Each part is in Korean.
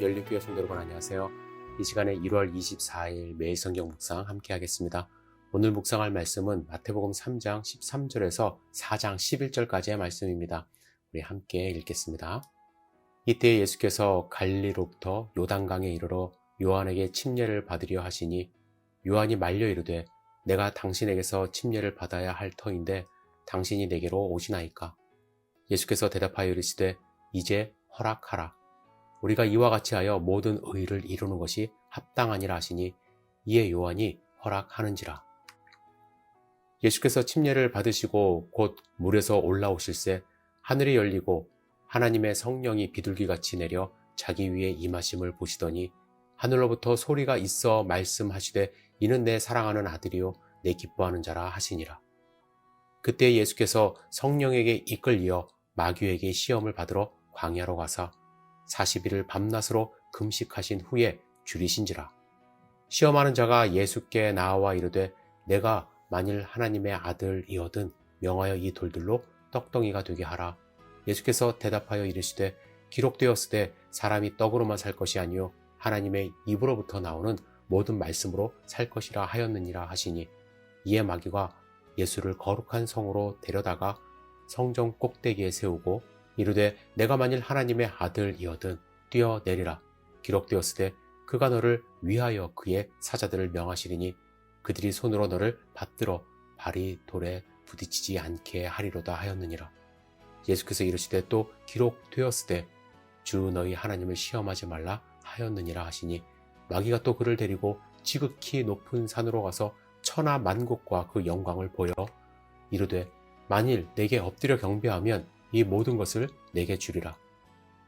열린교회 성도 여러분 안녕하세요. 이 시간에 1월 24일 매일 성경 묵상 함께 하겠습니다. 오늘 묵상할 말씀은 마태복음 3장 13절에서 4장 11절까지의 말씀입니다. 우리 함께 읽겠습니다. 이때 예수께서 갈릴리로부터 요단강에 이르러 요한에게 침례를 받으려 하시니 요한이 말려 이르되 내가 당신에게서 침례를 받아야 할 터인데 당신이 내게로 오시나이까? 예수께서 대답하여 이르시되 이제 허락하라. 우리가 이와 같이 하여 모든 의를 이루는 것이 합당하니라 하시니 이에 요한이 허락하는지라. 예수께서 침례를 받으시고 곧 물에서 올라오실새 하늘이 열리고 하나님의 성령이 비둘기같이 내려 자기 위에 임하심을 보시더니 하늘로부터 소리가 있어 말씀하시되 이는 내 사랑하는 아들이요 내 기뻐하는 자라 하시니라. 그때 예수께서 성령에게 이끌리어 마귀에게 시험을 받으러 광야로 가사 40일을 밤낮으로 금식하신 후에 줄이신지라. 시험하는 자가 예수께 나와 이르되 내가 만일 하나님의 아들이거든 명하여 이 돌들로 떡덩이가 되게 하라. 예수께서 대답하여 이르시되 기록되었으되 사람이 떡으로만 살 것이 아니요 하나님의 입으로부터 나오는 모든 말씀으로 살 것이라 하였느니라 하시니 이에 마귀가 예수를 거룩한 성으로 데려다가 성전 꼭대기에 세우고 이르되 내가 만일 하나님의 아들이거든 뛰어내리라. 기록되었으되 그가 너를 위하여 그의 사자들을 명하시리니 그들이 손으로 너를 받들어 발이 돌에 부딪히지 않게 하리로다 하였느니라. 예수께서 이르시되 또 기록되었으되 주 너희 하나님을 시험하지 말라 하였느니라 하시니 마귀가 또 그를 데리고 지극히 높은 산으로 가서 천하 만국과 그 영광을 보여 이르되 만일 내게 엎드려 경배하면 이 모든 것을 내게 주리라.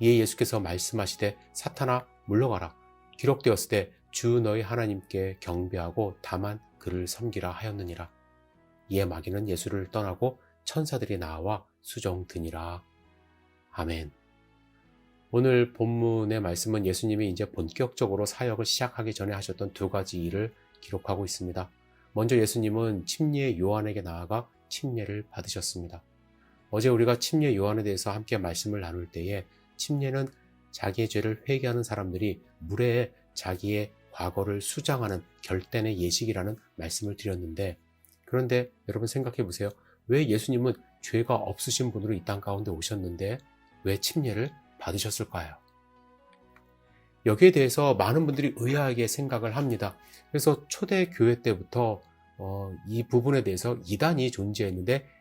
이에 예수께서 말씀하시되 사탄아 물러가라. 기록되었으되 주 너희 하나님께 경배하고 다만 그를 섬기라 하였느니라. 이에 마귀는 예수를 떠나고 천사들이 나와 수종드니라. 아멘. 오늘 본문의 말씀은 예수님이 이제 본격적으로 사역을 시작하기 전에 하셨던 두 가지 일을 기록하고 있습니다. 먼저 예수님은 침례 요한에게 나아가 침례를 받으셨습니다. 어제 우리가 침례 요한에 대해서 함께 말씀을 나눌 때에 침례는 자기의 죄를 회개하는 사람들이 물에 자기의 과거를 수장하는 결단의 예식이라는 말씀을 드렸는데, 그런데 여러분 생각해 보세요. 왜 예수님은 죄가 없으신 분으로 이 땅 가운데 오셨는데 왜 침례를 받으셨을까요? 여기에 대해서 많은 분들이 의아하게 생각을 합니다. 그래서 초대 교회 때부터 이 부분에 대해서 이단이 존재했는데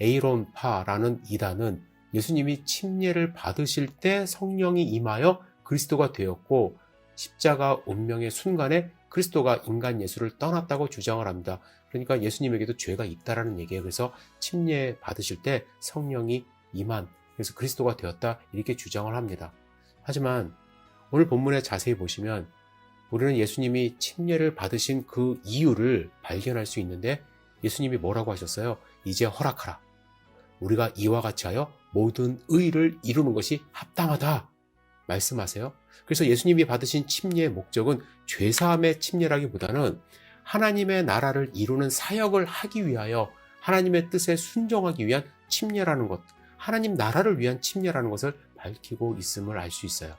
에이론파라는 이단은 예수님이 침례를 받으실 때 성령이 임하여 그리스도가 되었고 십자가 운명의 순간에 그리스도가 인간 예수를 떠났다고 주장을 합니다. 그러니까 예수님에게도 죄가 있다라는 얘기예요. 그래서 침례 받으실 때 성령이 임한, 그래서 그리스도가 되었다 이렇게 주장을 합니다. 하지만 오늘 본문에 자세히 보시면 우리는 예수님이 침례를 받으신 그 이유를 발견할 수 있는데 예수님이 뭐라고 하셨어요? 이제 허락하라. 우리가 이와 같이 하여 모든 의를 이루는 것이 합당하다 말씀하세요. 그래서 예수님이 받으신 침례의 목적은 죄사함의 침례라기보다는 하나님의 나라를 이루는 사역을 하기 위하여 하나님의 뜻에 순종하기 위한 침례라는 것, 하나님 나라를 위한 침례라는 것을 밝히고 있음을 알 수 있어요.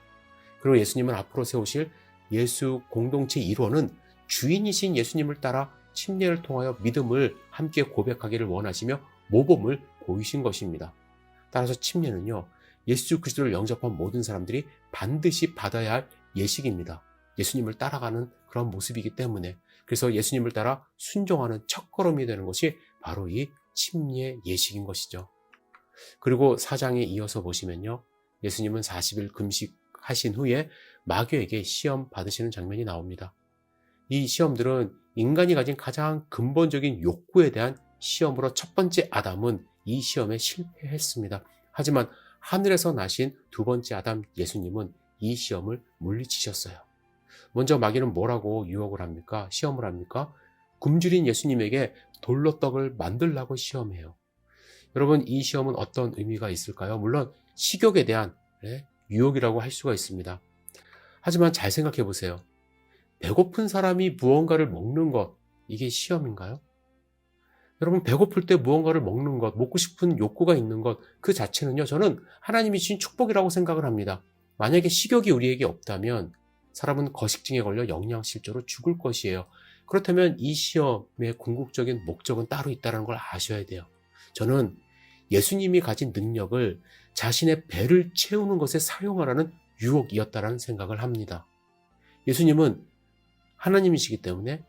그리고 예수님은 앞으로 세우실 예수 공동체 일원은 주인이신 예수님을 따라 침례를 통하여 믿음을 함께 고백하기를 원하시며 모범을 보이신 것입니다. 따라서 침례는요, 예수 그리스도를 영접한 모든 사람들이 반드시 받아야 할 예식입니다. 예수님을 따라가는 그런 모습이기 때문에, 그래서 예수님을 따라 순종하는 첫걸음이 되는 것이 바로 이 침례 예식인 것이죠. 그리고 4장에 이어서 보시면요, 예수님은 40일 금식하신 후에 마귀에게 시험 받으시는 장면이 나옵니다. 이 시험들은 인간이 가진 가장 근본적인 욕구에 대한 시험으로 첫 번째 아담은 이 시험에 실패했습니다. 하지만 하늘에서 나신 두 번째 아담 예수님은 이 시험을 물리치셨어요. 먼저 마귀는 뭐라고 유혹을 합니까? 시험을 합니까? 굶주린 예수님에게 돌로 떡을 만들라고 시험해요. 여러분, 이 시험은 어떤 의미가 있을까요? 물론 식욕에 대한 유혹이라고 할 수가 있습니다. 하지만 잘 생각해 보세요. 배고픈 사람이 무언가를 먹는 것, 이게 시험인가요? 여러분, 배고플 때 무언가를 먹는 것, 먹고 싶은 욕구가 있는 것, 그 자체는요, 저는 하나님이 주신 축복이라고 생각을 합니다. 만약에 식욕이 우리에게 없다면 사람은 거식증에 걸려 영양실조로 죽을 것이에요. 그렇다면 이 시험의 궁극적인 목적은 따로 있다는 걸 아셔야 돼요. 저는 예수님이 가진 능력을 자신의 배를 채우는 것에 사용하라는 유혹이었다라는 생각을 합니다. 예수님은 하나님이시기 때문에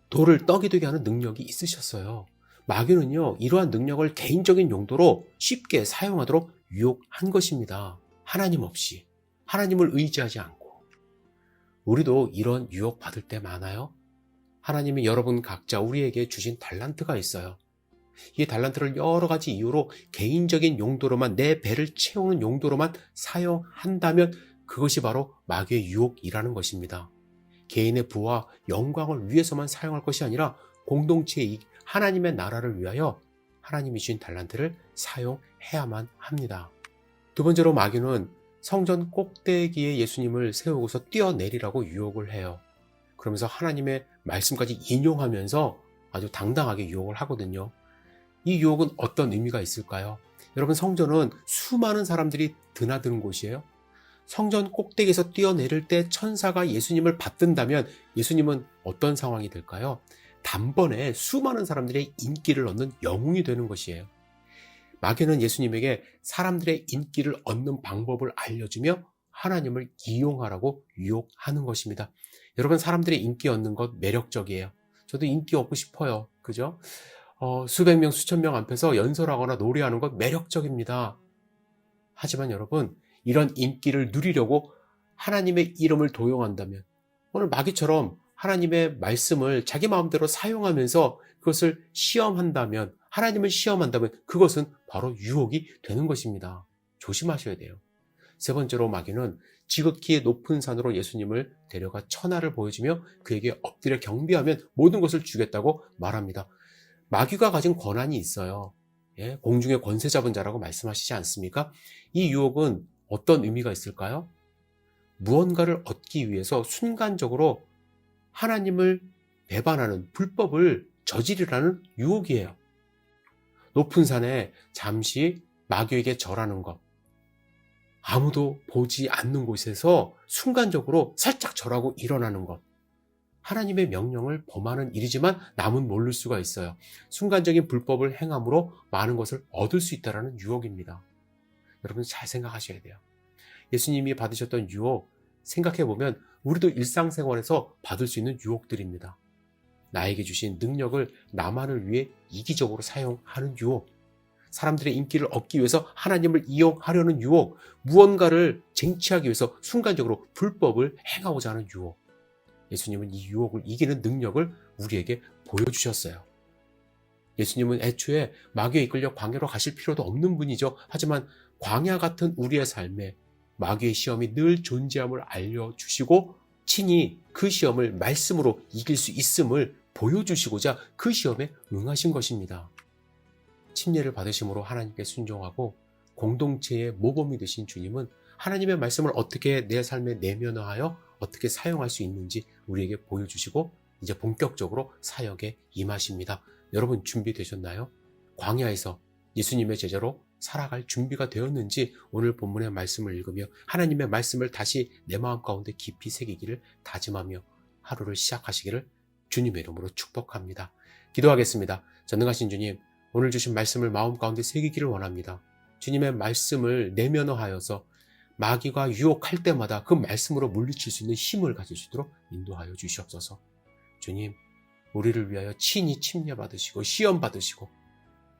돌을 떡이 되게 하는 능력이 있으셨어요. 마귀는요, 이러한 능력을 개인적인 용도로 쉽게 사용하도록 유혹한 것입니다. 하나님 없이, 하나님을 의지하지 않고. 우리도 이런 유혹 받을 때 많아요. 하나님이 여러분 각자 우리에게 주신 달란트가 있어요. 이 달란트를 여러 가지 이유로 개인적인 용도로만, 내 배를 채우는 용도로만 사용한다면 그것이 바로 마귀의 유혹이라는 것입니다. 개인의 부와 영광을 위해서만 사용할 것이 아니라 공동체의 이익, 하나님의 나라를 위하여 하나님이 주신 달란트를 사용해야만 합니다. 두 번째로 마귀는 성전 꼭대기에 예수님을 세우고서 뛰어내리라고 유혹을 해요. 그러면서 하나님의 말씀까지 인용하면서 아주 당당하게 유혹을 하거든요. 이 유혹은 어떤 의미가 있을까요? 여러분, 성전은 수많은 사람들이 드나드는 곳이에요. 성전 꼭대기에서 뛰어내릴 때 천사가 예수님을 받든다면 예수님은 어떤 상황이 될까요? 단번에 수많은 사람들의 인기를 얻는 영웅이 되는 것이에요. 마귀는 예수님에게 사람들의 인기를 얻는 방법을 알려주며 하나님을 이용하라고 유혹하는 것입니다. 여러분, 사람들의 인기 얻는 것 매력적이에요. 저도 인기 얻고 싶어요. 그죠? 수백 명, 수천 명 앞에서 연설하거나 노래하는 것 매력적입니다. 하지만 여러분, 이런 인기를 누리려고 하나님의 이름을 도용한다면, 오늘 마귀처럼 하나님의 말씀을 자기 마음대로 사용하면서 그것을 시험한다면, 하나님을 시험한다면 그것은 바로 유혹이 되는 것입니다. 조심하셔야 돼요. 세 번째로 마귀는 지극히 높은 산으로 예수님을 데려가 천하를 보여주며 그에게 엎드려 경배하면 모든 것을 주겠다고 말합니다. 마귀가 가진 권한이 있어요. 예, 공중의 권세 잡은 자라고 말씀하시지 않습니까? 이 유혹은 어떤 의미가 있을까요? 무언가를 얻기 위해서 순간적으로 하나님을 배반하는 불법을 저지르라는 유혹이에요. 높은 산에 잠시 마귀에게 절하는 것, 아무도 보지 않는 곳에서 순간적으로 살짝 절하고 일어나는 것, 하나님의 명령을 범하는 일이지만 남은 모를 수가 있어요. 순간적인 불법을 행함으로 많은 것을 얻을 수 있다는 유혹입니다. 여러분, 잘 생각하셔야 돼요. 예수님이 받으셨던 유혹, 생각해보면 우리도 일상생활에서 받을 수 있는 유혹들입니다. 나에게 주신 능력을 나만을 위해 이기적으로 사용하는 유혹, 사람들의 인기를 얻기 위해서 하나님을 이용하려는 유혹, 무언가를 쟁취하기 위해서 순간적으로 불법을 행하고자 하는 유혹. 예수님은 이 유혹을 이기는 능력을 우리에게 보여주셨어요. 예수님은 애초에 마귀에 이끌려 광야로 가실 필요도 없는 분이죠. 하지만 광야 같은 우리의 삶에 마귀의 시험이 늘 존재함을 알려주시고 친히 그 시험을 말씀으로 이길 수 있음을 보여주시고자 그 시험에 응하신 것입니다. 침례를 받으심으로 하나님께 순종하고 공동체의 모범이 되신 주님은 하나님의 말씀을 어떻게 내 삶에 내면화하여 어떻게 사용할 수 있는지 우리에게 보여주시고 이제 본격적으로 사역에 임하십니다. 여러분, 준비되셨나요? 광야에서 예수님의 제자로 살아갈 준비가 되었는지 오늘 본문의 말씀을 읽으며 하나님의 말씀을 다시 내 마음 가운데 깊이 새기기를 다짐하며 하루를 시작하시기를 주님의 이름으로 축복합니다. 기도하겠습니다. 전능하신 주님, 오늘 주신 말씀을 마음 가운데 새기기를 원합니다. 주님의 말씀을 내면화하여서 마귀가 유혹할 때마다 그 말씀으로 물리칠 수 있는 힘을 가질 수 있도록 인도하여 주시옵소서. 주님, 우리를 위하여 친히 침례받으시고 시험받으시고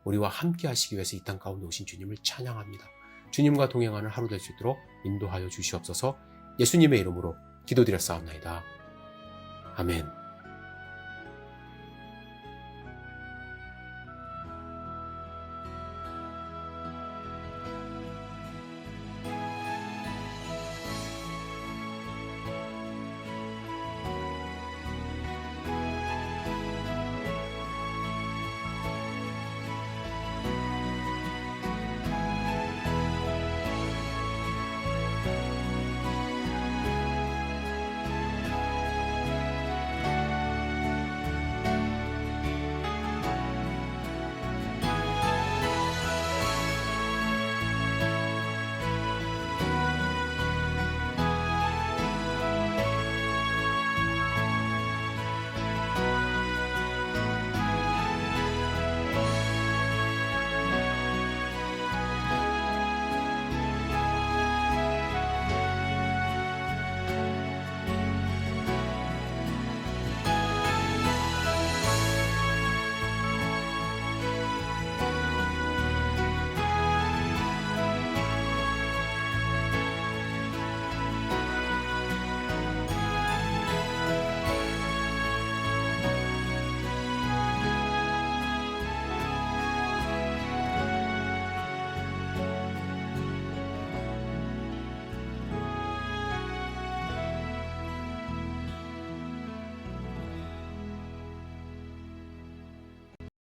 우리와 함께 하시기 위해서 이 땅 가운데 오신 주님을 찬양합니다. 주님과 동행하는 하루 될 수 있도록 인도하여 주시옵소서. 예수님의 이름으로 기도드렸사옵나이다. 아멘.